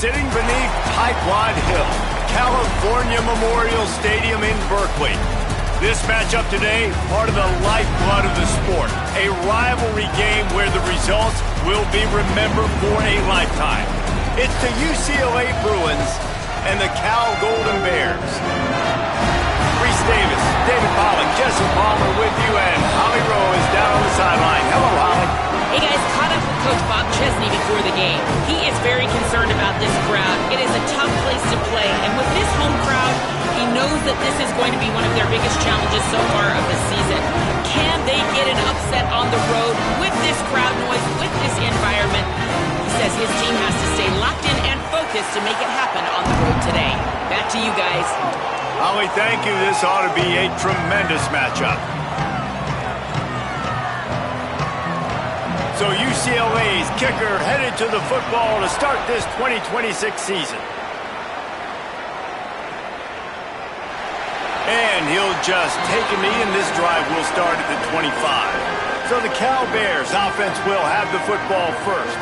Sitting beneath Pipeline Hill, California Memorial Stadium in Berkeley. This matchup today, part of the lifeblood of the sport. A rivalry game where the results will be remembered for a lifetime. It's the UCLA Bruins and the Cal Golden Bears. Reese Davis, David Pollock, Jesse Palmer with you, and Holly Rowe is down on the sideline. Hello, Holly. Hey guys, caught up with Coach Bob Chesney before the game. He is very concerned about this crowd. It is a tough place to play, and with this home crowd, he knows that this is going to be one of their biggest challenges so far of the season. Can they get an upset on the road with this crowd noise, with this environment? He says his team has to stay locked in and focused to make it happen on the road today. Back to you guys. Holly, thank you. This ought to be a tremendous matchup. So UCLA's kicker headed to the football to start this 2026 season. And he'll just take a knee, and this drive will start at the 25. So the Cal Bears offense will have the football first.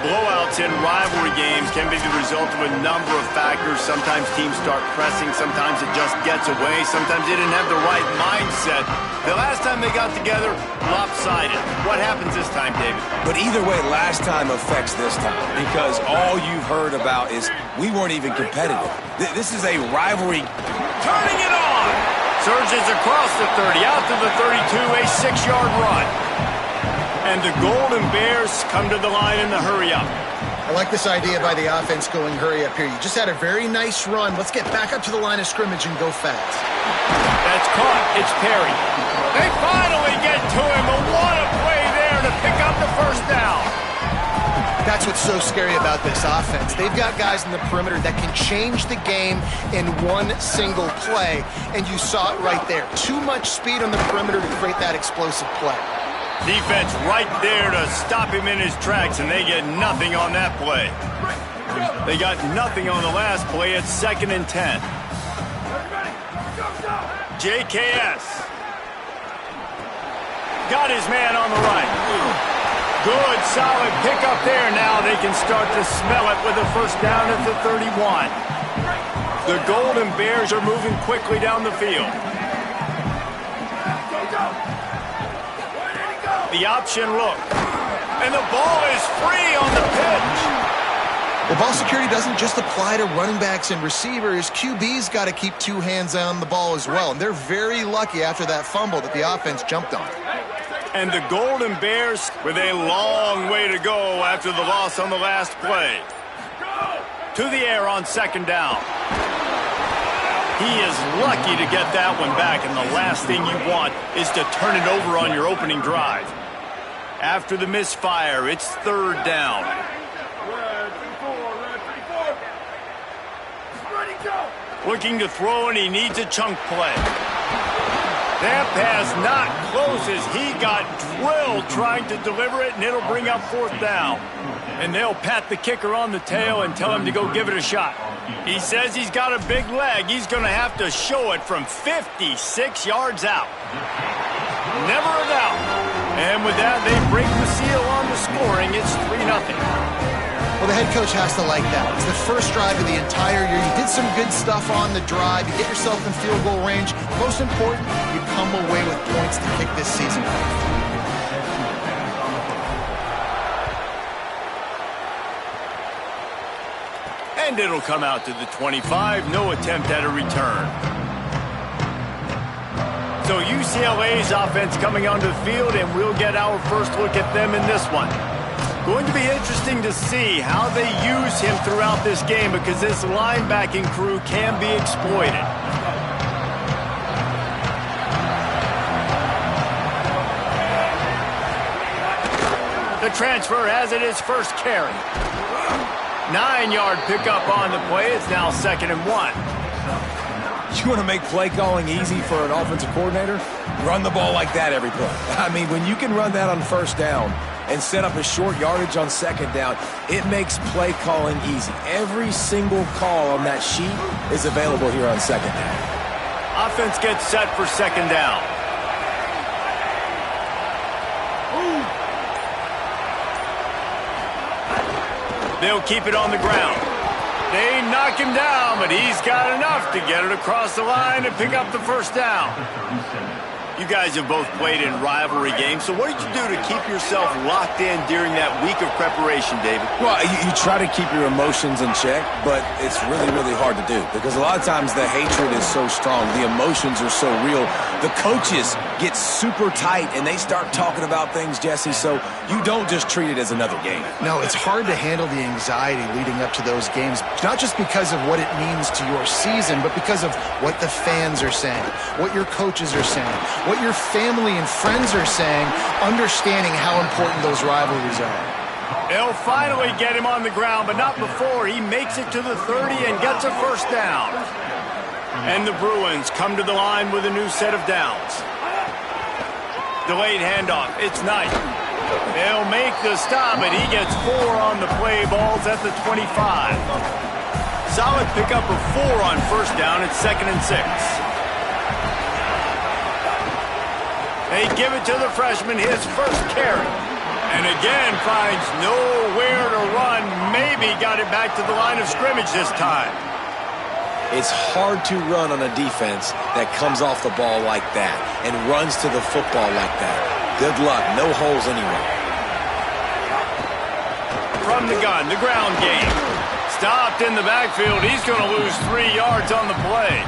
Blowouts in rivalry games can be the result of a number of factors. Sometimes teams start pressing. Sometimes it just gets away. Sometimes they didn't have the right mindset. The last time they got together, lopsided. What happens this time, David? But either way, last time affects this time because all you've heard about is we weren't even competitive. This is a rivalry. Turning it on! Surges across the 30, out to the 32, a 6-yard run. And the Golden Bears come to the line in the hurry-up. I like this idea by the offense going hurry-up here. You just had a very nice run. Let's get back up to the line of scrimmage and go fast. That's caught. It's Perry. They finally get to him. And what a play there to pick up the first down. That's what's so scary about this offense. They've got guys in the perimeter that can change the game in one single play. And you saw it right there. Too much speed on the perimeter to create that explosive play. Defense right there to stop him in his tracks, and they get nothing on that play. They got nothing on the last play. It's 2nd and 10. JKS. Got his man on the right. Good, solid pickup there. Now they can start to smell it with a first down at the 31. The Golden Bears are moving quickly down the field. The option look. And the ball is free on the pitch. Well, ball security doesn't just apply to running backs and receivers. QB's got to keep two hands on the ball as well. And they're very lucky after that fumble that the offense jumped on. And the Golden Bears with a long way to go after the loss on the last play. To the air on 2nd down. He is lucky to get that one back, and the last thing you want is to turn it over on your opening drive. After the misfire, it's 3rd down. Looking to throw, and he needs a chunk play. That pass not close as he got drilled trying to deliver it, and it'll bring up 4th down. And they'll pat the kicker on the tail and tell him to go give it a shot. He says he's got a big leg. He's going to have to show it from 56 yards out. Never a doubt. And with that, they break the seal on the scoring. It's 3-0. Well, the head coach has to like that. It's the first drive of the entire year. You did some good stuff on the drive. You get yourself in field goal range. Most important, you come away with points to kick this season off. And it'll come out to the 25. No attempt at a return. So UCLA's offense coming onto the field, and we'll get our first look at them in this one. Going to be interesting to see how they use him throughout this game because this linebacking crew can be exploited. The transfer has it his first carry. 9-yard pickup on the play. It's now 2nd and 1. You want to make play calling easy for an offensive coordinator? Run the ball like that every play. I mean, when you can run that on 1st down and set up a short yardage on 2nd down, it makes play calling easy. Every single call on that sheet is available here on 2nd down. Offense gets set for 2nd down. They'll keep it on the ground. They knock him down, but he's got enough to get it across the line and pick up the first down. You guys have both played in rivalry games, so what did you do to keep yourself locked in during that week of preparation, David? Well, you try to keep your emotions in check, but it's really, really hard to do because a lot of times the hatred is so strong. The emotions are so real. The coaches get super tight, and they start talking about things, Jesse, so you don't just treat it as another game. No, it's hard to handle the anxiety leading up to those games, not just because of what it means to your season, but because of what the fans are saying, what your coaches are saying, what your family and friends are saying, understanding how important those rivalries are. They'll finally get him on the ground, but not before he makes it to the 30 and gets a first down. And the Bruins come to the line with a new set of downs. Delayed handoff. It's Knight. They'll make the stop, and he gets 4 on the play. Ball's at the 25. Solid pickup of 4 on first down. It's 2nd and 6. They give it to the freshman, his first carry. And again finds nowhere to run. Maybe got it back to the line of scrimmage this time. It's hard to run on a defense that comes off the ball like that and runs to the football like that. Good luck. No holes anywhere. From the gun, the ground game. Stopped in the backfield. He's going to lose 3 yards on the play.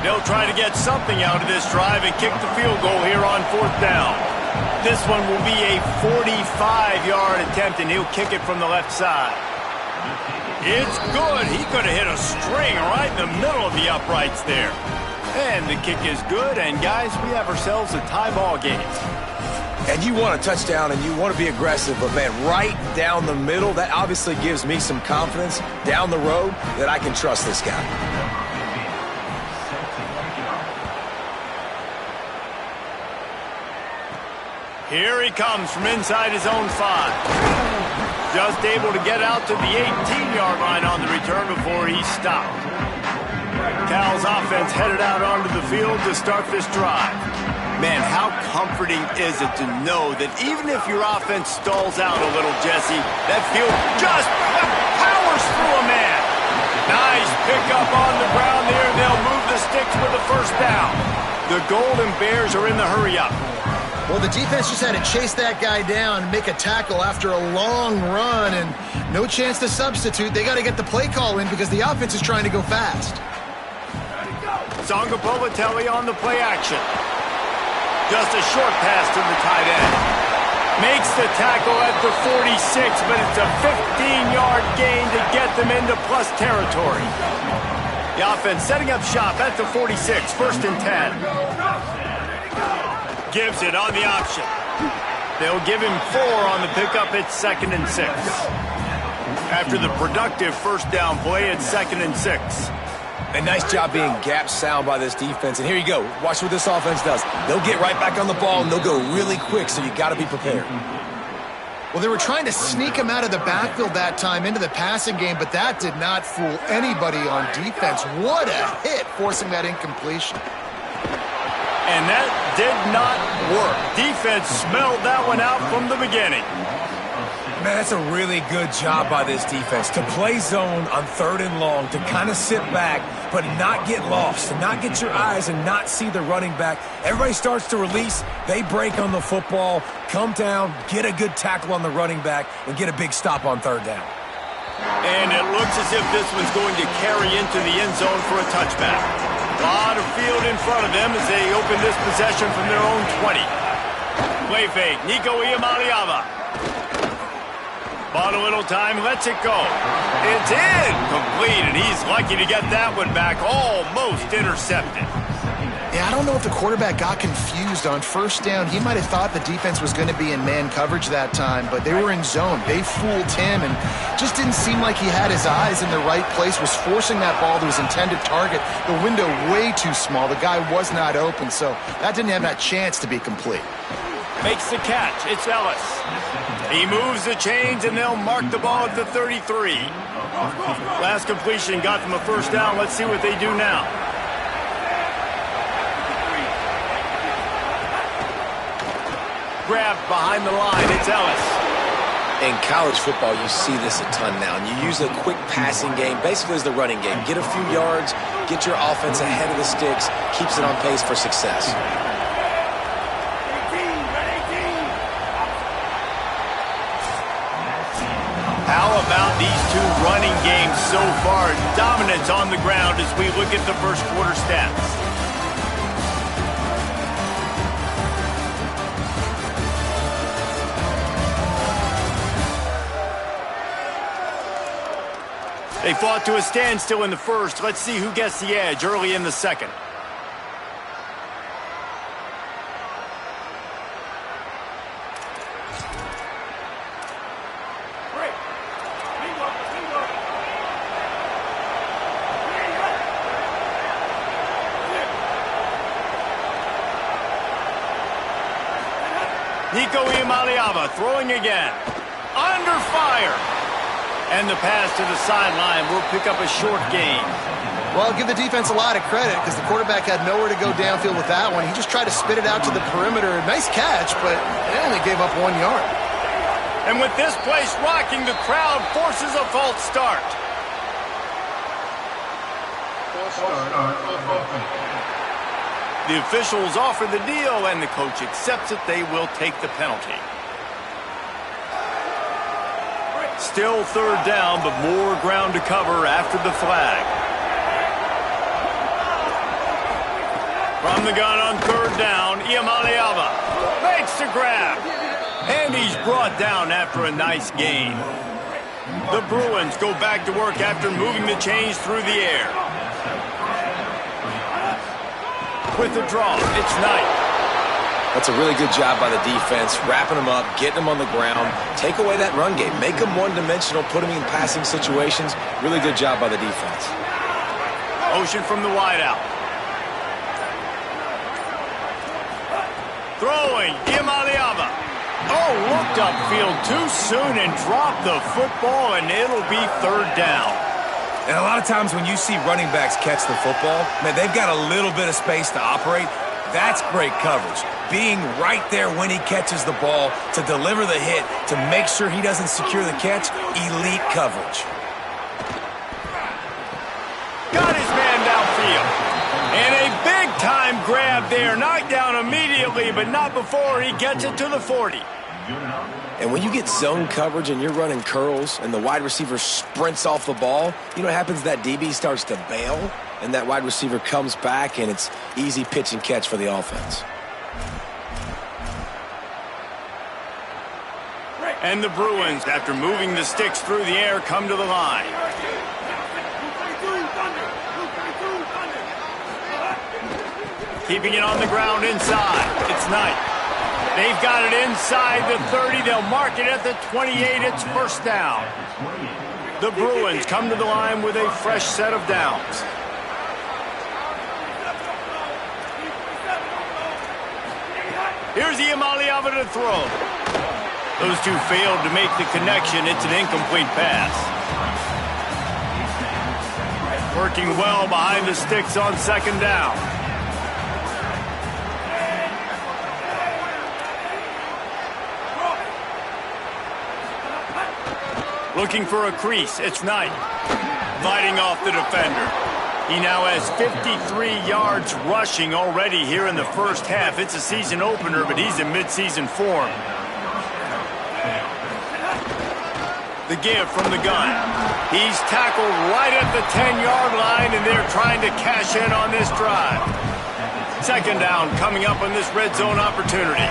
They'll try to get something out of this drive and kick the field goal here on 4th down. This one will be a 45-yard attempt, and he'll kick it from the left side. It's good. He could have hit a string right in the middle of the uprights there. And the kick is good, and guys, we have ourselves a tie ball game. And you want a touchdown, and you want to be aggressive, but, man, right down the middle, that obviously gives me some confidence down the road that I can trust this guy. Here he comes from inside his own 5. Just able to get out to the 18-yard line on the return before he stopped. Cal's offense headed out onto the field to start this drive. Man, how comforting is it to know that even if your offense stalls out a little, Jesse, that field just powers through a man. Nice pickup on the ground there. They'll move the sticks with the first down. The Golden Bears are in the hurry-up. Well, the defense just had to chase that guy down and make a tackle after a long run, and no chance to substitute. They got to get the play call in because the offense is trying to go fast. Zonga on the play action. Just a short pass to the tight end. Makes the tackle at the 46, but it's a 15-yard gain to get them into plus territory. The offense setting up shop at the 46, 1st and 10. Gives it on the option. They'll give him 4 on the pickup. It's 2nd and 6. After the productive first down play, it's 2nd and 6. A nice job being gap sound by this defense. And here you go. Watch what this offense does. They'll get right back on the ball, and they'll go really quick, so you got to be prepared. Well, they were trying to sneak him out of the backfield that time into the passing game, but that did not fool anybody on defense. What a hit, forcing that incompletion. And that did not work. Defense smelled that one out from the beginning. Man, that's a really good job by this defense. To play zone on 3rd and long, to kind of sit back, but not get lost, to not get your eyes and not see the running back. Everybody starts to release. They break on the football, come down, get a good tackle on the running back, and get a big stop on 3rd down. And it looks as if this one's going to carry into the end zone for a touchback. A lot of field in front of them as they open this possession from their own 20. Play fake, Nico Iamaleava. Bought a little time, lets it go. It's in, complete, and he's lucky to get that one back, almost intercepted. Yeah, I don't know if the quarterback got confused on first down. He might have thought the defense was going to be in man coverage that time, but they were in zone. They fooled him and just didn't seem like he had his eyes in the right place, was forcing that ball to his intended target. The window way too small. The guy was not open, so that didn't have that chance to be complete. Makes the catch. It's Ellis. He moves the chains, and they'll mark the ball at the 33. Last completion got them a first down. Let's see what they do now. Grabbed behind the line. It's Ellis. In college football, you see this a ton now. And you use a quick passing game, basically as the running game. Get a few yards, get your offense ahead of the sticks, keeps it on pace for success. How about these two running games so far? Dominance on the ground as we look at the first quarter stats. They fought to a standstill in the first. Let's see who gets the edge early in the second. Nico Iamaleava throwing again. Under fire. And the pass to the sideline will pick up a short gain. Well, I'll give the defense a lot of credit because the quarterback had nowhere to go downfield with that one. He just tried to spit it out to the perimeter. Nice catch, but they only gave up 1 yard. And with this place rocking, the crowd forces a false start. The officials offer the deal, and the coach accepts it. They will take the penalty. Still third down, but more ground to cover after the flag. From the gun on third down, Iamaleava makes the grab. And he's brought down after a nice gain. The Bruins go back to work after moving the chains through the air. With the draw, it's Knight. That's a really good job by the defense, wrapping them up, getting them on the ground. Take away that run game. Make them one-dimensional, put them in passing situations. Really good job by the defense. Motion from the wideout. Throwing, Iamaleava. Oh, looked upfield too soon and dropped the football, and it'll be third down. And a lot of times when you see running backs catch the football, man, they've got a little bit of space to operate. That's great coverage. Being right there when he catches the ball to deliver the hit, to make sure he doesn't secure the catch, elite coverage. Got his man downfield. And a big-time grab there. Knocked down immediately, but not before he gets it to the 40. And when you get zone coverage and you're running curls and the wide receiver sprints off the ball, you know what happens? That DB starts to bail, and that wide receiver comes back, and it's easy pitch and catch for the offense. And the Bruins, after moving the sticks through the air, come to the line. Keeping it on the ground inside. It's Knight. They've got it inside the 30. They'll mark it at the 28. It's first down. The Bruins come to the line with a fresh set of downs. Here's Iamaleava to throw. Those two failed to make the connection. It's an incomplete pass. Working well behind the sticks on second down. Looking for a crease. It's Knight. Fighting off the defender. He now has 53 yards rushing already here in the first half. It's a season opener, but he's in midseason form. The give from the gun. He's tackled right at the 10-yard line, and they're trying to cash in on this drive. Second down coming up on this red zone opportunity.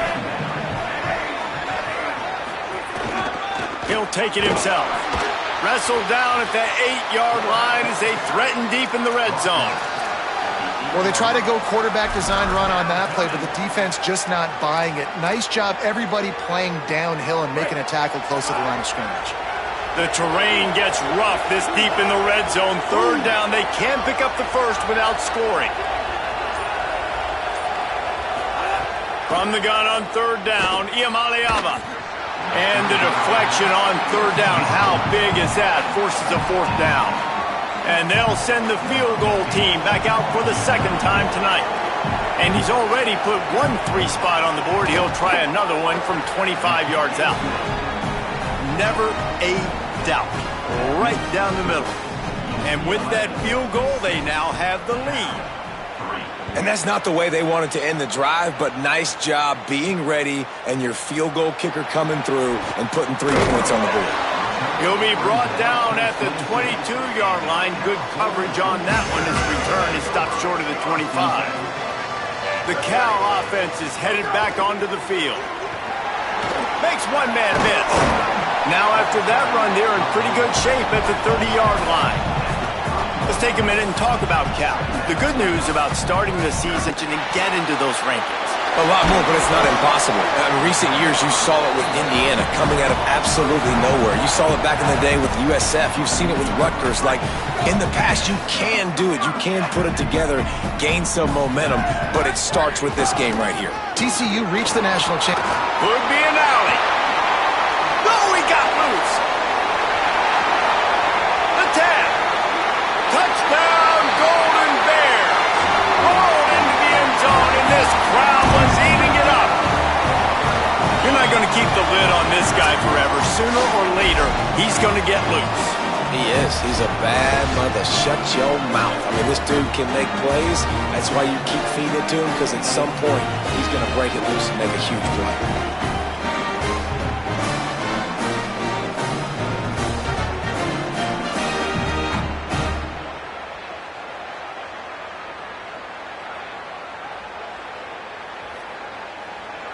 He'll take it himself. Wrestled down at the 8-yard line as they threaten deep in the red zone. Well, they try to go quarterback design run on that play, but the defense just not buying it. Nice job, everybody playing downhill and making a tackle close to the line of scrimmage. The terrain gets rough this deep in the red zone. Third down, they can't pick up the first without scoring. From the gun on third down, Iamaleava. And the deflection on third down. How big is that? Forces a fourth down. And they'll send the field goal team back out for the second time tonight. And he's already put one 3 spot on the board. He'll try another one from 25 yards out. never a doubt. Right down the middle. And with that field goal, they now have the lead. And that's not the way they wanted to end the drive, but nice job being ready and your field goal kicker coming through and putting 3 points on the board. He'll be brought down at the 22-yard line. Good coverage on that one. His return is stopped short of the 25. The Cal offense is headed back onto the field. Makes one man miss. Now after that run, they're in pretty good shape at the 30-yard line. Let's take a minute and talk about Cal. The good news about starting the season and get into those rankings. A lot more, but it's not impossible. In recent years, you saw it with Indiana coming out of absolutely nowhere. You saw it back in the day with USF. You've seen it with Rutgers. Like, in the past, you can do it. You can put it together, gain some momentum, but it starts with this game right here. TCU reached the national championship. Could be an alley. No, he got loose. The tap. Touchdown, Golden Bears. Rolled into the end zone, and this crowd was eating it up. You're not going to keep the lid on this guy forever. Sooner or later, he's going to get loose. He is. He's a bad mother. Shut your mouth. I mean, this dude can make plays. That's why you keep feeding it to him, because at some point, he's going to break it loose and make a huge play.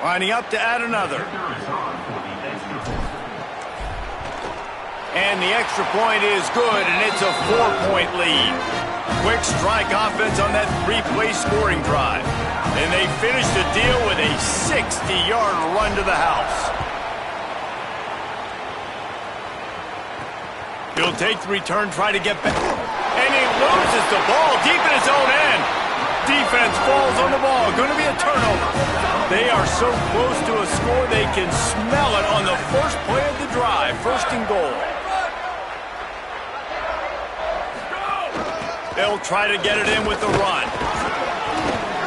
Lining up to add another. And the extra point is good, and it's a 4-point lead. Quick strike offense on that 3-play scoring drive. And they finish the deal with a 60-yard run to the house. He'll take the return, try to get back. And he loses the ball deep in his own end. Defense falls on the ball. Going to be a turnover. They are so close to a score, they can smell it on the first play of the drive. First and goal. They'll try to get it in with the run.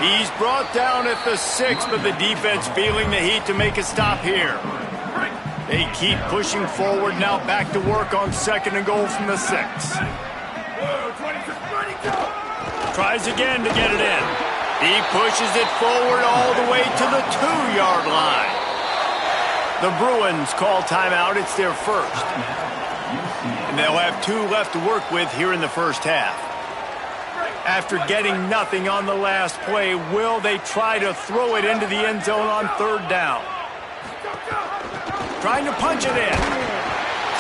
He's brought down at the 6, but the defense feeling the heat to make a stop here. They keep pushing forward now, back to work on second and goal from the 6. Tries again to get it in. He pushes it forward all the way to the 2-yard line. The Bruins call timeout. It's their first. And they'll have 2 left to work with here in the first half. After getting nothing on the last play, will they try to throw it into the end zone on third down? Trying to punch it in.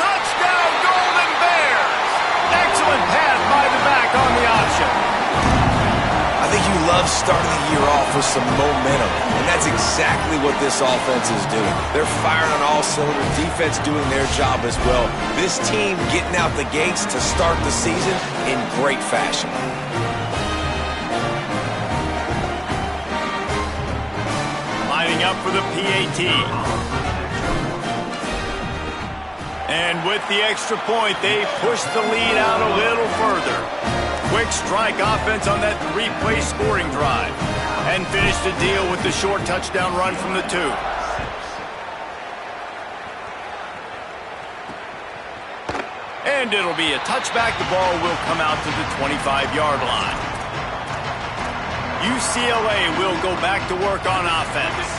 Touchdown, Golden Bears! Excellent pass by the back on the option. I think you love starting the year off with some momentum, and that's exactly what this offense is doing. They're firing on all cylinders, defense doing their job as well. This team getting out the gates to start the season in great fashion. Lining up for the PAT. And with the extra point, they push the lead out a little further. Quick strike offense on that 3-play scoring drive. And finish the deal with the short touchdown run from the 2. And it'll be a touchback. The ball will come out to the 25-yard line. UCLA will go back to work on offense.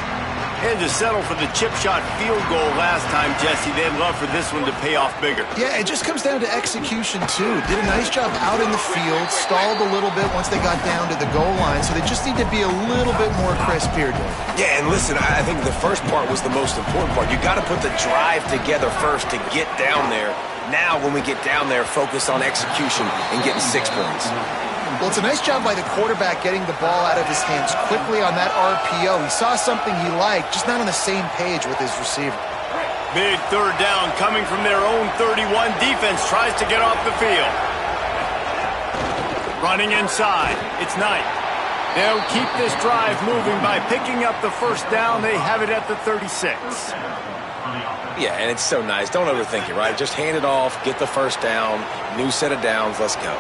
Had to settle for the chip shot field goal last time, Jesse. They'd love for this one to pay off bigger. Yeah, it just comes down to execution, too. Did a nice job out in the field, stalled a little bit once they got down to the goal line, so they just need to be a little bit more crisp here, Dave. Yeah, and listen, I think the first part was the most important part. You got to put the drive together first to get down there. Now, when we get down there, focus on execution and getting 6 points. Well, it's a nice job by the quarterback getting the ball out of his hands quickly on that RPO. He saw something he liked, just not on the same page with his receiver. Big third down coming from their own 31. Defense tries to get off the field. Running inside. It's Knight. They'll keep this drive moving by picking up the first down. They have it at the 36. Yeah, and it's so nice. Don't overthink it, right? Just hand it off, get the first down, new set of downs, let's go.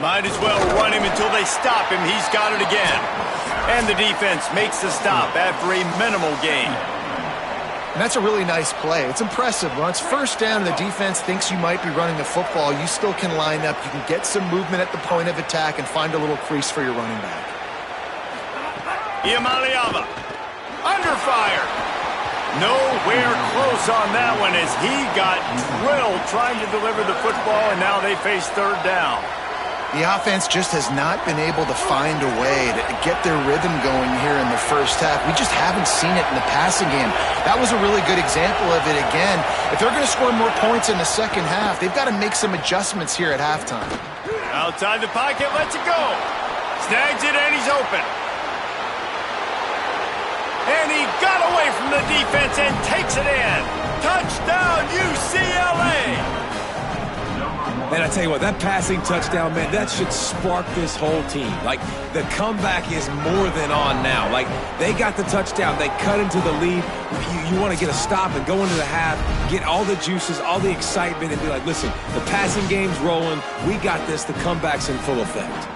Might as well run him until they stop him. He's got it again. And the defense makes the stop after a minimal gain. And that's a really nice play. It's impressive. When it's first down and the defense thinks you might be running the football, you still can line up. You can get some movement at the point of attack and find a little crease for your running back. Iamaleava under fire. Nowhere close on that one as he got drilled trying to deliver the football, and now they face third down. The offense just has not been able to find a way to get their rhythm going here in the first half. We just haven't seen it in the passing game. That was a really good example of it again. If they're going to score more points in the second half, they've got to make some adjustments here at halftime. Outside the pocket, lets it go. Snags it, and he's open. And he got away from the defense and takes it in. Touchdown, UCLA! And I tell you what, that passing touchdown, man, that should spark this whole team. Like, the comeback is more than on now. Like, they got the touchdown. They cut into the lead. You want to get a stop and go into the half, get all the juices, all the excitement, and be like, listen, the passing game's rolling. We got this. The comeback's in full effect.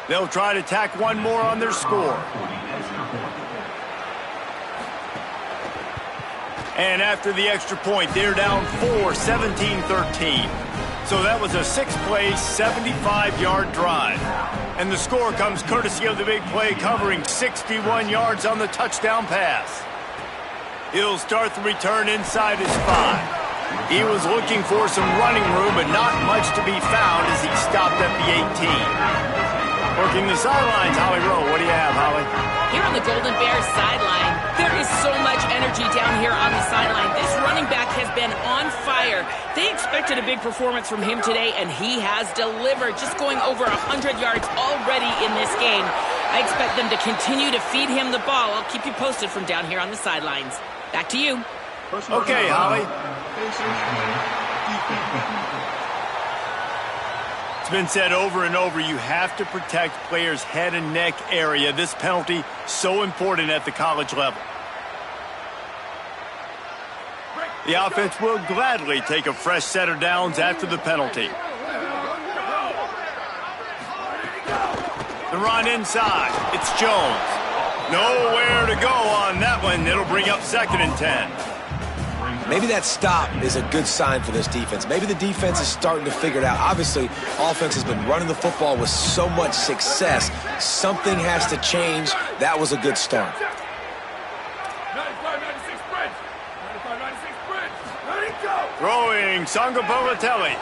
They'll try to tack one more on their score. And after the extra point, they're down 4, 17-13. So that was a 6-play, 75-yard drive. And the score comes courtesy of the big play covering 61 yards on the touchdown pass. He'll start the return inside his 5. He was looking for some running room, but not much to be found as he stopped at the 18. Working the sidelines, Holly Rowe. What do you have, Holly? Here on the Golden Bears sideline, there is so much energy down here on the sideline. This running back has been on fire. They expected a big performance from him today, and he has delivered, just going over 100 yards already in this game. I expect them to continue to feed him the ball. I'll keep you posted from down here on the sidelines. Back to you. Okay, Holly. It's been said over and over, you have to protect players' head and neck area. This penalty, so important at the college level. The offense will gladly take a fresh set of downs after the penalty. The run inside. It's Jones. Nowhere to go on that one. It'll bring up 2nd and 10. Maybe that stop is a good sign for this defense. Maybe the defense is starting to figure it out. Obviously, offense has been running the football with so much success. Something has to change. That was a good start. Throwing, Sangapolatelli.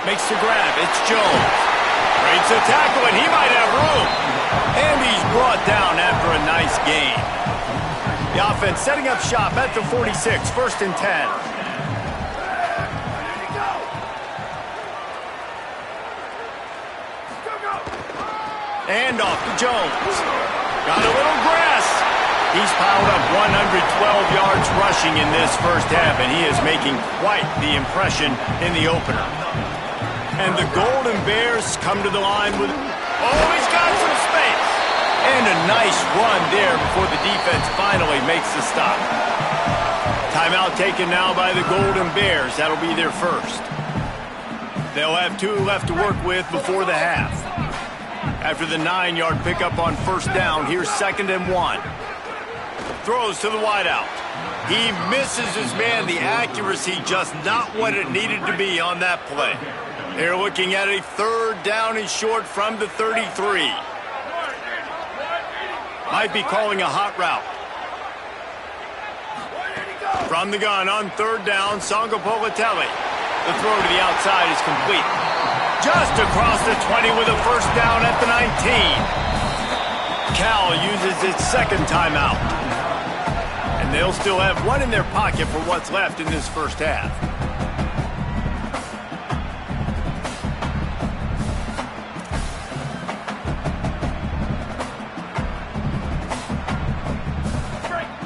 Makes the grab. It's Jones. Breaks a tackle, and he might have room. And he's brought down after a nice gain. The offense setting up shop at the 46, 1st and 10. And off to Jones. Got a little grass. He's piled up 112 yards rushing in this first half, and he is making quite the impression in the opener. And the Golden Bears come to the line with... Oh, he's got some space. And a nice run there before the defense finally makes the stop. Timeout taken now by the Golden Bears. That'll be their first. They'll have 2 left to work with before the half. After the 9-yard pickup on first down, here's 2nd and 1. Throws to the wideout. He misses his man. The accuracy just not what it needed to be on that play. They're looking at a 3rd down and short from the 33. Might be calling a hot route. From the gun on 3rd down, Sangapolatelli. The throw to the outside is complete. Just across the 20 with a 1st down at the 19. Cal uses its 2nd timeout. And they'll still have 1 in their pocket for what's left in this first half.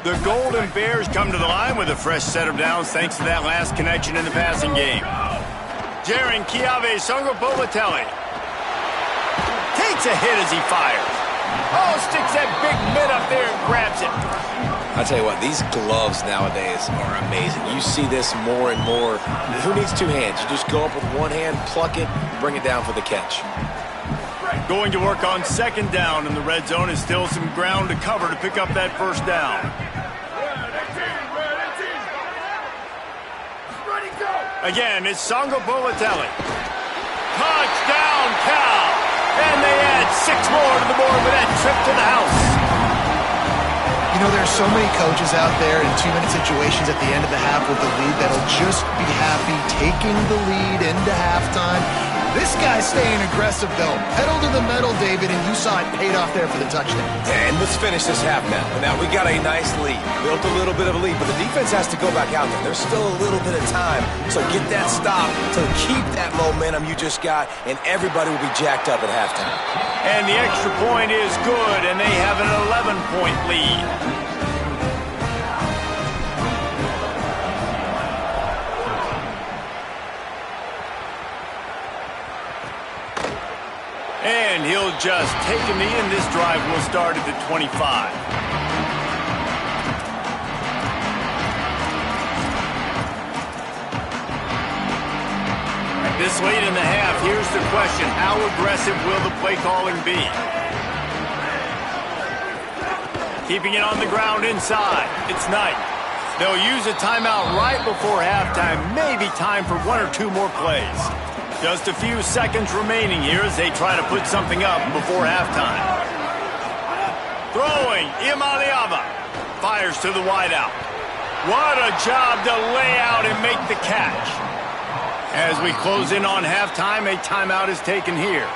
The Golden Bears come to the line with a fresh set of downs thanks to that last connection in the passing game. Jaron Kiave Sangapolatelli takes a hit as he fires. Oh, sticks that big mitt up there and grabs it. I tell you what, these gloves nowadays are amazing. You see this more and more. Who needs two hands? You just go up with one hand, pluck it, bring it down for the catch. Going to work on second down, and the red zone is still some ground to cover to pick up that first down. Again, it's Songo Bolatelli. Touchdown, Cal! And they add 6 more to the board with that trip to the house. You know, there's so many coaches out there in 2-minute situations at the end of the half with the lead that'll just be happy taking the lead into halftime. This guy's staying aggressive, though. Pedal to the metal, David, and you saw it paid off there for the touchdown. And let's finish this half now. Now, we got a nice lead. Built a little bit of a lead, but the defense has to go back out there. There's still a little bit of time. So get that stop to keep that momentum you just got, and everybody will be jacked up at halftime. And the extra point is good, and they have an 11-point lead. And he'll just take a knee, and this drive will start at the 25. This late in the half, here's the question. How aggressive will the play calling be? Keeping it on the ground inside. It's Knight. They'll use a timeout right before halftime. Maybe time for 1 or 2 more plays. Just a few seconds remaining here as they try to put something up before halftime. Throwing, Imaliava. Fires to the wideout. What a job to lay out and make the catch. As we close in on halftime, a timeout is taken here.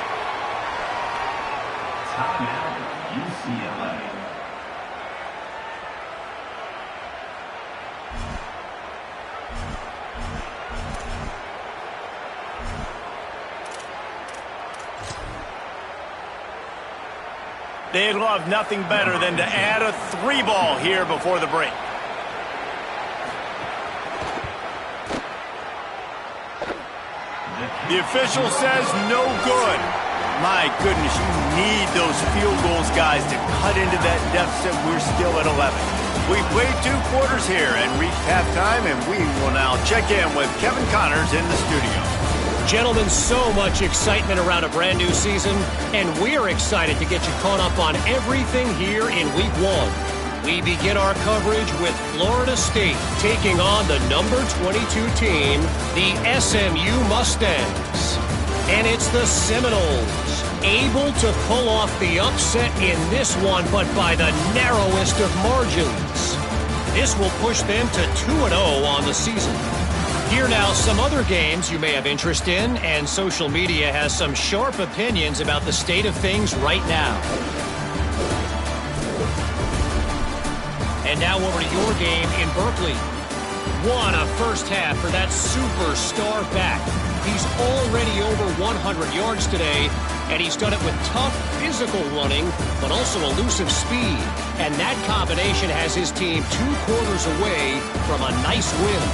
They'd love nothing better than to add a 3-ball here before the break. The official says no good. My goodness, you need those field goals, guys, to cut into that deficit. We're still at 11. We've played 2 quarters here and reached halftime, and we will now check in with Kevin Connors in the studio. Gentlemen, so much excitement around a brand new season, and we're excited to get you caught up on everything here in Week 1. We begin our coverage with Florida State taking on the number 22 team, the SMU Mustangs. And it's the Seminoles, able to pull off the upset in this one, but by the narrowest of margins. This will push them to 2-0 on the season. Here now, some other games you may have interest in, and social media has some sharp opinions about the state of things right now. And now over to your game in Berkeley. What a first half for that superstar back. He's already over 100 yards today, and he's done it with tough physical running, but also elusive speed. And that combination has his team 2 quarters away from a nice win.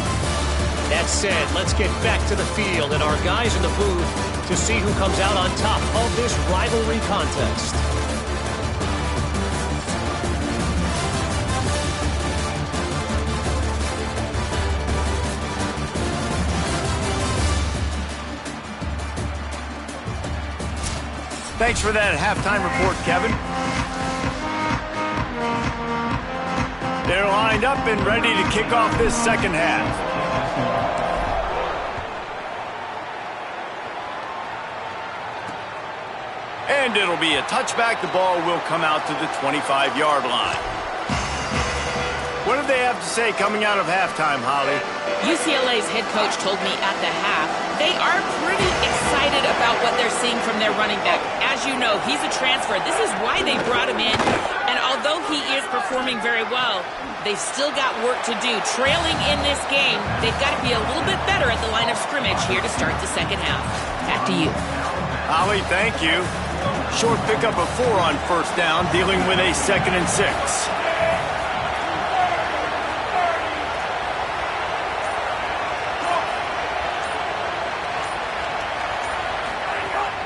That said, let's get back to the field and our guys in the booth to see who comes out on top of this rivalry contest. Thanks for that halftime report, Kevin. They're lined up and ready to kick off this second half. And it'll be a touchback. The ball will come out to the 25-yard line. What do they have to say coming out of halftime, Holly? UCLA's head coach told me at the half they are pretty excited about what they're seeing from their running back. As you know, he's a transfer. This is why they brought him in. And although he is performing very well, they've still got work to do. Trailing in this game, they've got to be a little bit better at the line of scrimmage here to start the second half. Back to you. Holly, thank you. Short pickup of 4 on first down, dealing with a 2nd and 6.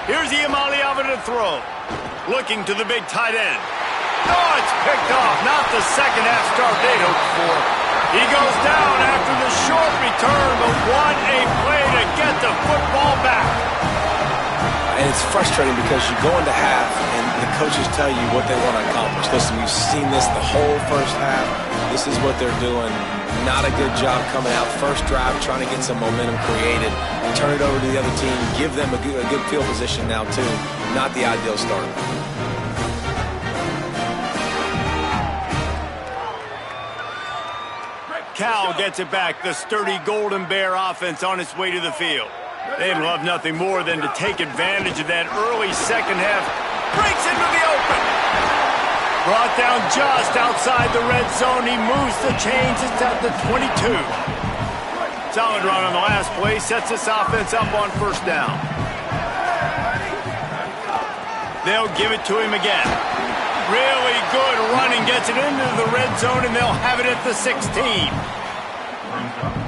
Here's Imaliava to throw. Looking to the big tight end. Oh, it's picked off. Not the second half start they'd hoped for. He goes down after the short return, but what a play to get the football back. And it's frustrating because you go into half and the coaches tell you what they want to accomplish. Listen, we've seen this the whole first half. This is what they're doing. Not a good job coming out. First drive, trying to get some momentum created. Turn it over to the other team. Give them a good field position now, too. Not the ideal start. Cal gets it back. The sturdy Golden Bear offense on its way to the field. They'd love nothing more than to take advantage of that early second half. Breaks into the open. Brought down just outside the red zone. He moves the chains. It's at the 22. Solid run on the last play. Sets this offense up on first down. They'll give it to him again. Really good running. Gets it into the red zone, and they'll have it at the 16.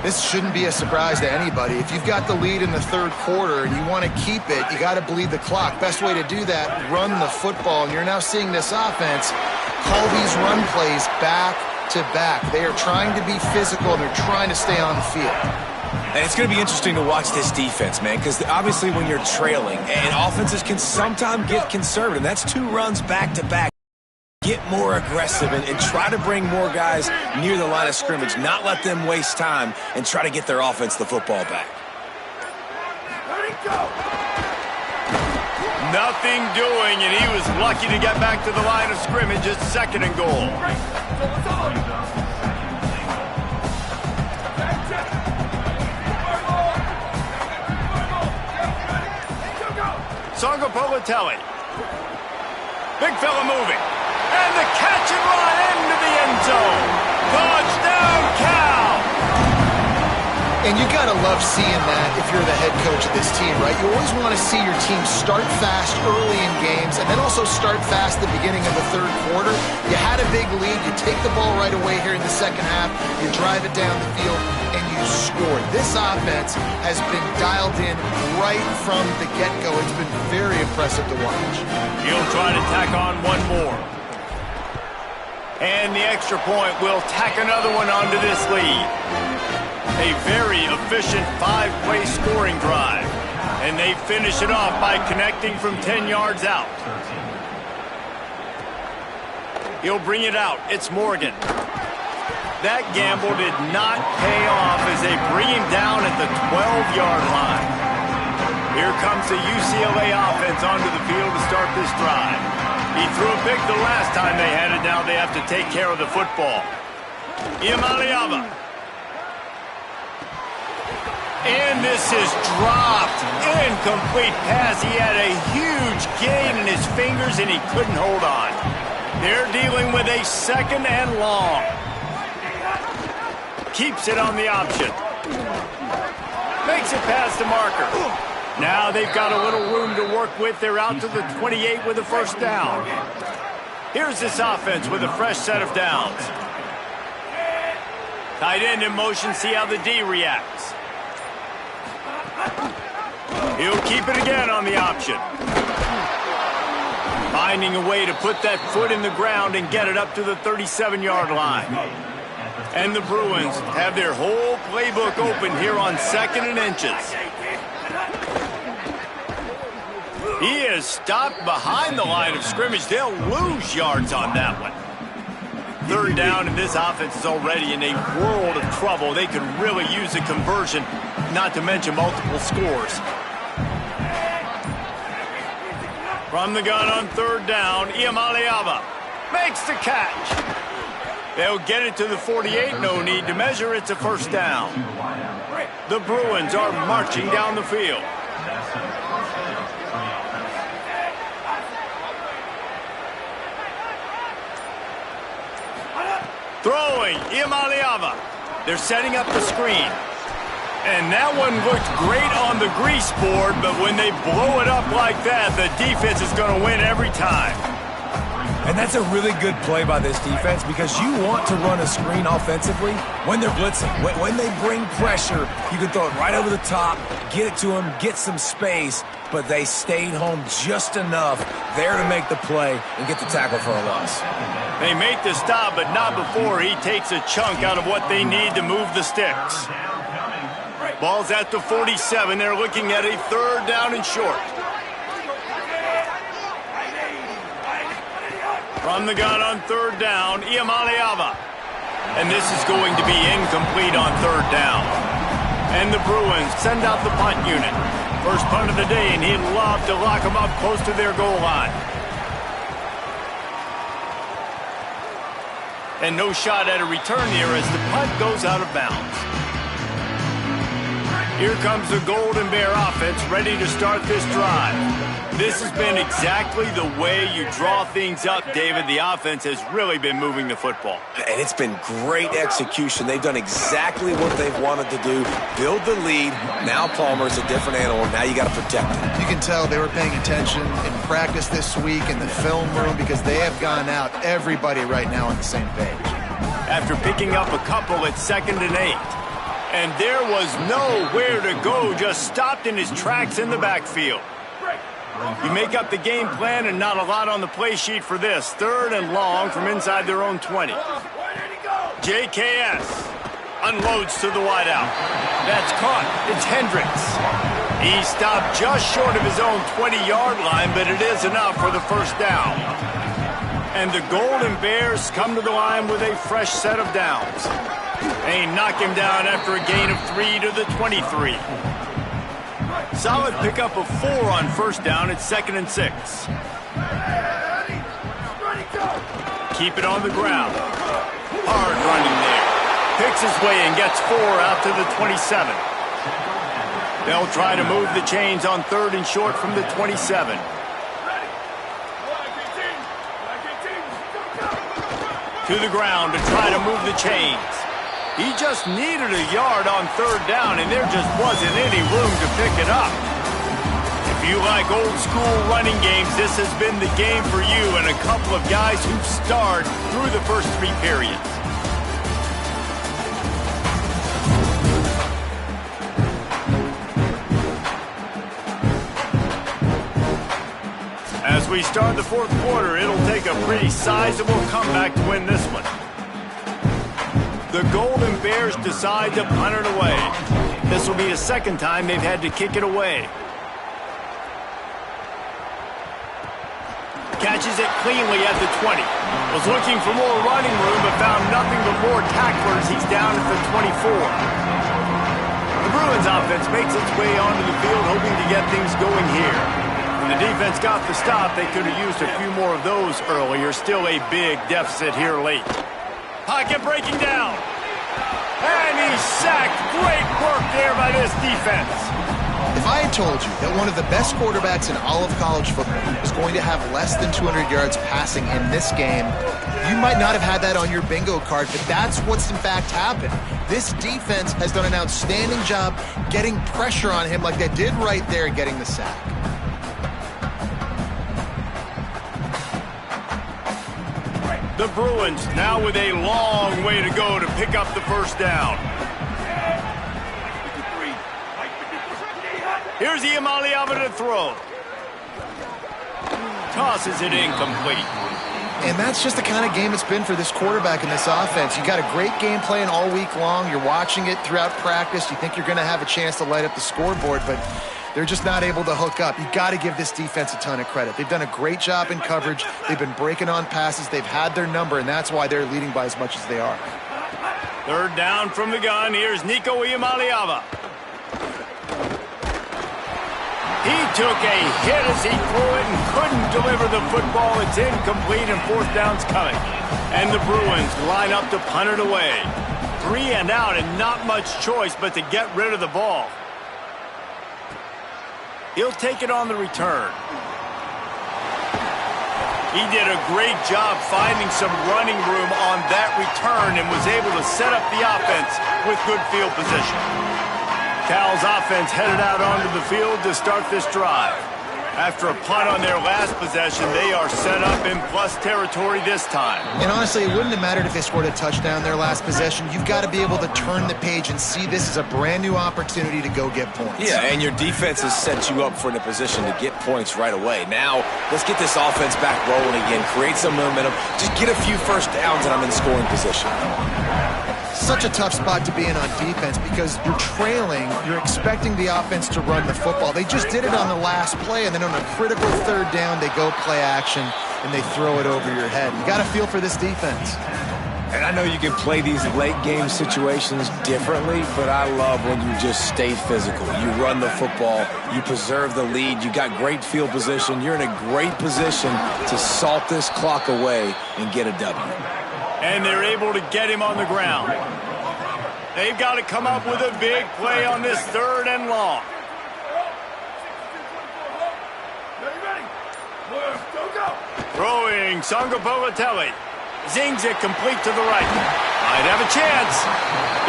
This shouldn't be a surprise to anybody. If you've got the lead in the third quarter and you want to keep it, you got to bleed the clock. Best way to do that, run the football. And you're now seeing this offense call these run plays back to back. They are trying to be physical, and they're trying to stay on the field. And it's going to be interesting to watch this defense, man, because obviously when you're trailing, and offenses can sometimes get conservative. That's 2 runs back to back. Get more aggressive and try to bring more guys near the line of scrimmage, not let them waste time, and try to get their offense the football back. Nothing doing, and he was lucky to get back to the line of scrimmage. It's 2nd and goal. Sangopolitelli. Big fella moving. And the catch and run into the end zone. Touchdown, Cal! And you got to love seeing that if you're the head coach of this team, right? You always want to see your team start fast early in games and then also start fast at the beginning of the third quarter. You had a big lead. You take the ball right away here in the second half. You drive it down the field, and you score. This offense has been dialed in right from the get-go. It's been very impressive to watch. He'll try to tack on one more. And the extra point will tack another one onto this lead. A very efficient 5-play scoring drive. And they finish it off by connecting from 10 yards out. He'll bring it out. It's Morgan. That gamble did not pay off as they bring him down at the 12-yard line. Here comes the UCLA offense onto the field to start this drive. He threw a pick the last time they had it. Now they have to take care of the football. Iamaleava. And this is dropped. Incomplete pass. He had a huge gain in his fingers, and he couldn't hold on. They're dealing with a 2nd and long. Keeps it on the option. Makes it past the marker. Now they've got a little room to work with. They're out to the 28 with a first down. Here's this offense with a fresh set of downs. Tight end in motion. See how the D reacts. He'll keep it again on the option. Finding a way to put that foot in the ground and get it up to the 37-yard line. And the Bruins have their whole playbook open here on 2nd and inches. He is stopped behind the line of scrimmage. They'll lose yards on that one. 3rd down, and this offense is already in a world of trouble. They could really use a conversion, not to mention multiple scores. From the gun on 3rd down, Iamaleava makes the catch. They'll get it to the 48. No need to measure. It's a first down. The Bruins are marching down the field. Throwing, Iamaleava. They're setting up the screen. And that one looked great on the grease board, but when they blow it up like that, the defense is going to win every time. And that's a really good play by this defense because you want to run a screen offensively when they're blitzing. When they bring pressure, you can throw it right over the top, get it to them, get some space, but they stayed home just enough there to make the play and get the tackle for a loss. They make the stop, but not before he takes a chunk out of what they need to move the sticks. Ball's at the 47. They're looking at a 3rd down and short. From the gun on 3rd down, Iamaleava. And this is going to be incomplete on 3rd down. And the Bruins send out the punt unit. First punt of the day, and he'd love to lock them up close to their goal line. And no shot at a return here as the punt goes out of bounds. Here comes the Golden Bear offense ready to start this drive. This has been exactly the way you draw things up, David. The offense has really been moving the football. And it's been great execution. They've done exactly what they've wanted to do. Build the lead. Now Palmer's a different animal. Now you got to protect him. You can tell they were paying attention in practice this week in the film room because they have gone out, everybody right now on the same page. After picking up a couple at 2nd and 8. And there was nowhere to go, just stopped in his tracks in the backfield. You make up the game plan and not a lot on the play sheet for this. 3rd and long from inside their own 20. JKS unloads to the wideout. That's caught. It's Hendricks. He stopped just short of his own 20-yard line, but it is enough for the 1st down. And the Golden Bears come to the line with a fresh set of downs. They knock him down after a gain of 3 to the 23. Solid pickup of 4 on 1st down at 2nd and 6. Keep it on the ground. Hard running there. Picks his way and gets 4 out to the 27. They'll try to move the chains on 3rd and short from the 27. To the ground to try to move the chains. He just needed a yard on 3rd down, and there just wasn't any room to pick it up. If you like old school running games, this has been the game for you and a couple of guys who've starred through the first 3 periods. As we start the 4th quarter, it'll take a pretty sizable comeback to win this one. The Golden Bears decide to punt it away. This will be the 2nd time they've had to kick it away. Catches it cleanly at the 20. Was looking for more running room, but found nothing but more tacklers. He's down at the 24. The Bruins offense makes its way onto the field, hoping to get things going here. When the defense got the stop, they could have used a few more of those earlier. Still a big deficit here late. Pocket breaking down. And he's sacked. Great work there by this defense. If I had told you that one of the best quarterbacks in all of college football was going to have less than 200 yards passing in this game, you might not have had that on your bingo card, but that's what's in fact happened. This defense has done an outstanding job getting pressure on him like they did right there and getting the sack. The Bruins now with a long way to go to pick up the 1st down. Here's Iamaleava to throw. Tosses it incomplete. And that's just the kind of game it's been for this quarterback in this offense. You got a great game plan all week long. You're watching it throughout practice. You think you're going to have a chance to light up the scoreboard, but they're just not able to hook up. You got to give this defense a ton of credit. They've done a great job in coverage. They've been breaking on passes. They've had their number, and that's why they're leading by as much as they are. 3rd down from the gun. Here's Nico Iamaleava. He took a hit as he threw it and couldn't deliver the football. It's incomplete, and 4th down's coming. And the Bruins line up to punt it away. 3 and out, and not much choice but to get rid of the ball. He'll take it on the return. He did a great job finding some running room on that return and was able to set up the offense with good field position. Cal's offense headed out onto the field to start this drive. After a punt on their last possession, they are set up in plus territory this time. And honestly, it wouldn't have mattered if they scored a touchdown their last possession. You've got to be able to turn the page and see this as a brand new opportunity to go get points. Yeah, and your defense has set you up for the position to get points right away. Now, let's get this offense back rolling again, create some momentum, just get a few first downs, and I'm in scoring position. Such a tough spot to be in on defense because you're trailing, you're expecting the offense to run the football. They just did it on the last play, and then on a critical third down, they go play action, and they throw it over your head. You got to feel for this defense. And I know you can play these late game situations differently, but I love when you just stay physical. You run the football, you preserve the lead, you got great field position, you're in a great position to salt this clock away and get a W. And they're able to get him on the ground. They've got to come up with a big play on this 3rd and long. Throwing Sangapolatelli. Zings it complete to the right. Might have a chance.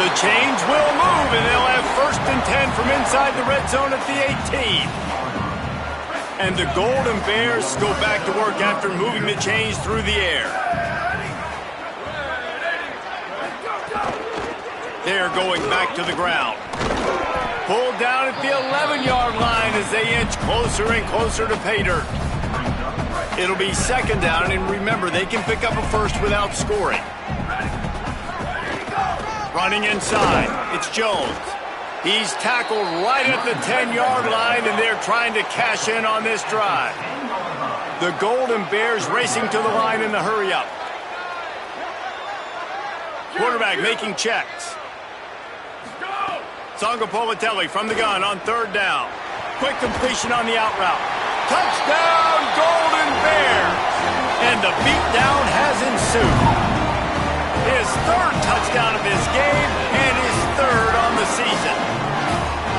The chains will move, and they'll have 1st and 10 from inside the red zone at the 18. And the Golden Bears go back to work after moving the chains through the air. They're going back to the ground. Pulled down at the 11-yard line as they inch closer and closer to pay dirt. It'll be 2nd down, and remember, they can pick up a first without scoring. Running inside, it's Jones. He's tackled right at the 10-yard line, and they're trying to cash in on this drive. The Golden Bears racing to the line in the hurry-up. Quarterback making checks. Sangapolatelli from the gun on 3rd down. Quick completion on the out route. Touchdown, Golden Bears! And the beatdown has ensued. His 3rd touchdown of his game and his 3rd on the season.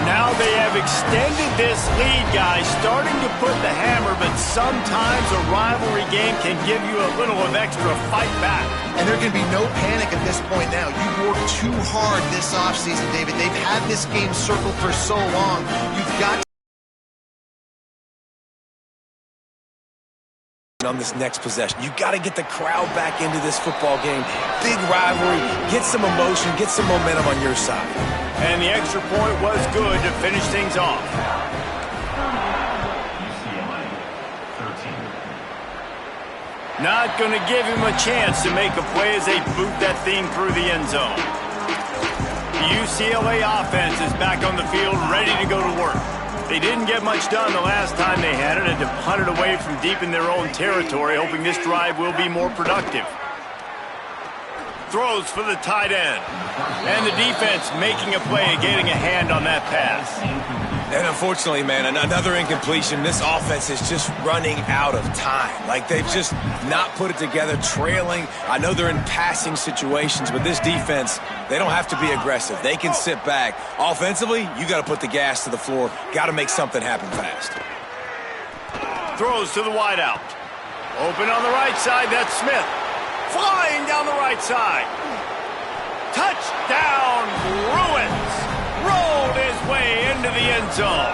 Now they have extended this lead, guys, starting to put the hammer, but sometimes a rivalry game can give you a little of extra fight back. And there can be no panic at this point now. You've worked too hard this offseason, David. They've had this game circled for so long. You've got on this next possession. You got to get the crowd back into this football game. Big rivalry, get some emotion, get some momentum on your side. And the extra point was good to finish things off. Not going to give him a chance to make a play as they boot that thing through the end zone. The UCLA offense is back on the field, ready to go to work. They didn't get much done the last time they had it, and to punt it away from deep in their own territory, hoping this drive will be more productive. Throws for the tight end. And the defense making a play and getting a hand on that pass. And unfortunately, man, another incompletion. This offense is just running out of time. Like, they've just not put it together, trailing. I know they're in passing situations, but this defense, they don't have to be aggressive. They can sit back. Offensively, you got to put the gas to the floor. Got to make something happen fast. Throws to the wideout. Open on the right side, that's Smith. Flying down the right side. Touchdown, Bruins. Rolled his way into the end zone.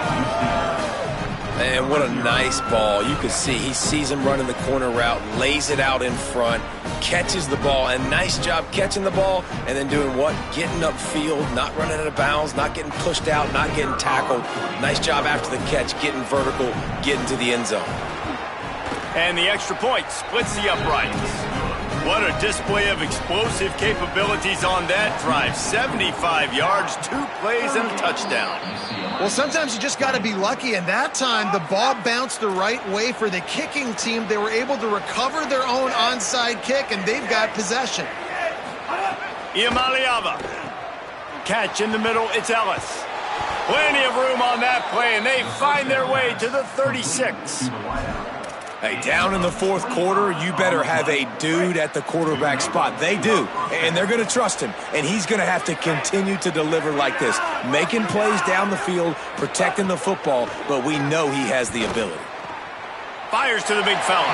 Man, what a nice ball. You can see he sees him running the corner route, lays it out in front, catches the ball, and nice job catching the ball and then doing what? Getting upfield, not running out of bounds, not getting pushed out, not getting tackled. Nice job after the catch, getting vertical, getting to the end zone. And the extra point splits the uprights. What a display of explosive capabilities on that drive. 75 yards, 2 plays, and a touchdown. Well, sometimes you just got to be lucky, and that time the ball bounced the right way for the kicking team. They were able to recover their own onside kick, and they've got possession. Iamaleava. Catch in the middle, it's Ellis. Plenty of room on that play, and they find their way to the 36. Hey, down in the 4th quarter, you better have a dude at the quarterback spot. They do, and they're going to trust him, and he's going to have to continue to deliver like this, making plays down the field, protecting the football, but we know he has the ability. Fires to the big fella.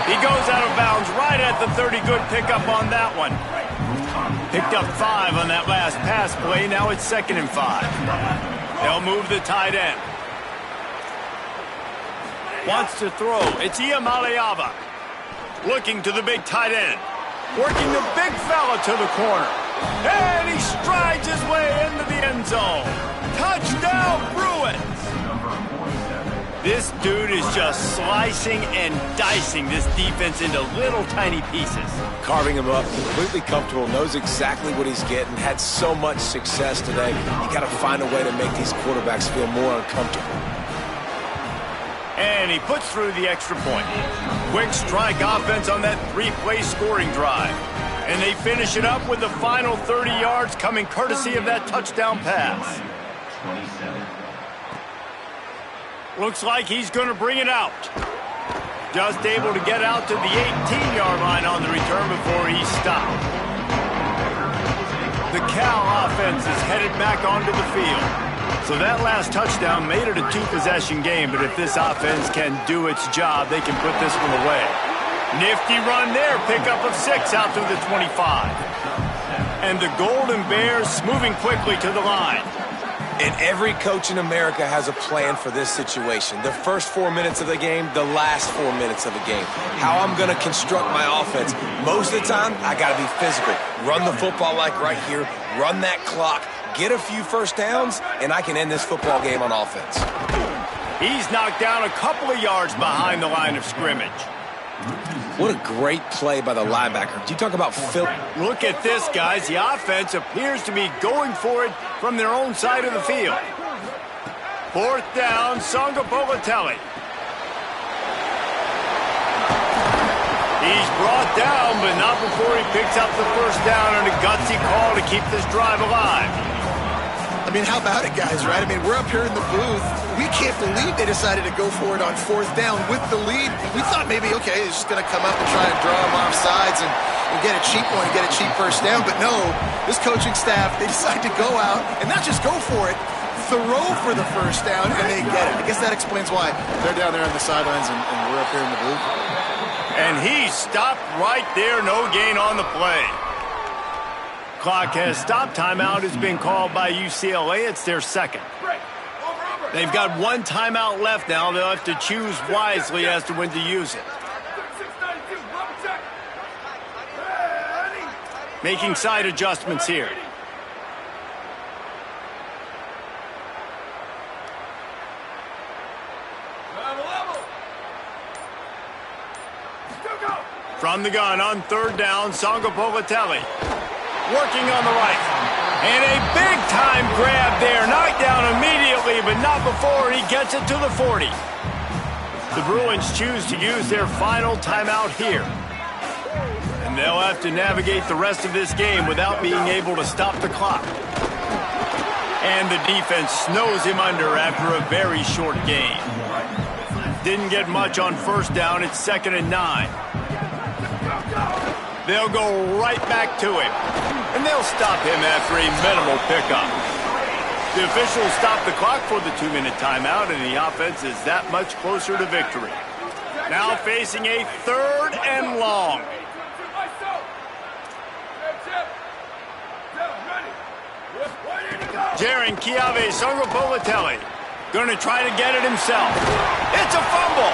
He goes out of bounds right at the 30. Good pickup on that one. Picked up 5 on that last pass play. Now it's 2nd and 5. They'll move the tight end. Wants to throw. It's Iamaleava. Looking to the big tight end. Working the big fella to the corner. And he strides his way into the end zone. Touchdown, Bruins! This dude is just slicing and dicing this defense into little tiny pieces. Carving him up, completely comfortable, knows exactly what he's getting, had so much success today. You got to find a way to make these quarterbacks feel more uncomfortable. And he puts through the extra point. Quick strike offense on that 3-play scoring drive. And they finish it up with the final 30 yards coming courtesy of that touchdown pass. Looks like he's going to bring it out. Just able to get out to the 18-yard line on the return before he's stopped. The Cal offense is headed back onto the field. So that last touchdown made it a 2-possession game, but if this offense can do its job, they can put this one away. Nifty run there, pickup of 6 out to the 25. And the Golden Bears moving quickly to the line. And every coach in America has a plan for this situation. The first 4 minutes of the game, the last 4 minutes of the game. How I'm going to construct my offense. Most of the time, I got to be physical. Run the football like right here. Run that clock. Get a few first downs, and I can end this football game on offense. He's knocked down a couple of yards behind the line of scrimmage. What a great play by the linebacker. Do you talk about Phil? Look at this, guys. The offense appears to be going for it from their own side of the field. 4th down, Songa Bolatelli. He's brought down, but not before he picks up the first down and a gutsy call to keep this drive alive. I mean, how about it, guys, right? I mean, we're up here in the booth. We can't believe they decided to go for it on 4th down with the lead. We thought maybe, okay, he's just going to come up and try and draw them off sides and get a cheap one and get a cheap first down. But no, this coaching staff, they decide to go out and not just go for it, throw for the first down, and they get it. I guess that explains why they're down there on the sidelines and we're up here in the booth. And he stopped right there, no gain on the play. Clock has stopped. Timeout has been called by UCLA. It's their second. They've got one timeout left now. They'll have to choose wisely as to when to use it. Making side adjustments here. From the gun on 3rd down, Songa Bolatelli. Working on the right. And a big-time grab there. Knocked down immediately, but not before he gets it to the 40. The Bruins choose to use their final timeout here. And they'll have to navigate the rest of this game without being able to stop the clock. And the defense snows him under after a very short game. Didn't get much on 1st down. It's 2nd and 9. They'll go right back to him. And they'll stop him after a minimal pickup. The officials stop the clock for the 2-minute timeout, and the offense is that much closer to victory. Now facing a 3rd and long. Jaron Chiave Songa Bolatelli going to try to get it himself. It's a fumble.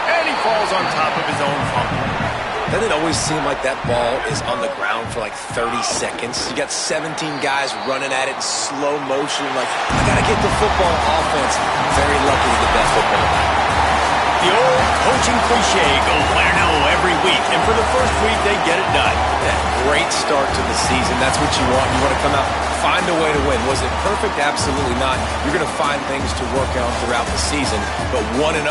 And he falls on top of his own fumble. Doesn't it always seem like that ball is on the ground for like 30 seconds? You got 17 guys running at it in slow motion. Like, I got to get the football offense. Very lucky to get that football. The old coaching cliche, go win or no every week. And for the first week, they get it done. Yeah, great start to the season. That's what you want. You want to come out, find a way to win. Was it perfect? Absolutely not. You're going to find things to work on throughout the season. But 1-0,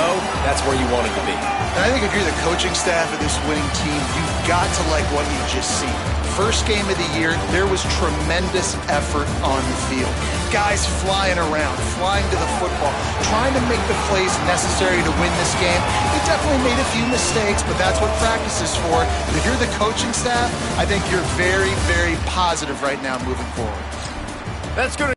that's where you want it to be. And I think if you're the coaching staff of this winning team, you've got to like what you've just seen. First game of the year, there was tremendous effort on the field. Guys flying around, flying to the football, trying to make the plays necessary to win this game. They definitely made a few mistakes, but that's what practice is for. But if you're the coaching staff, I think you're very, very positive right now moving forward. That's going to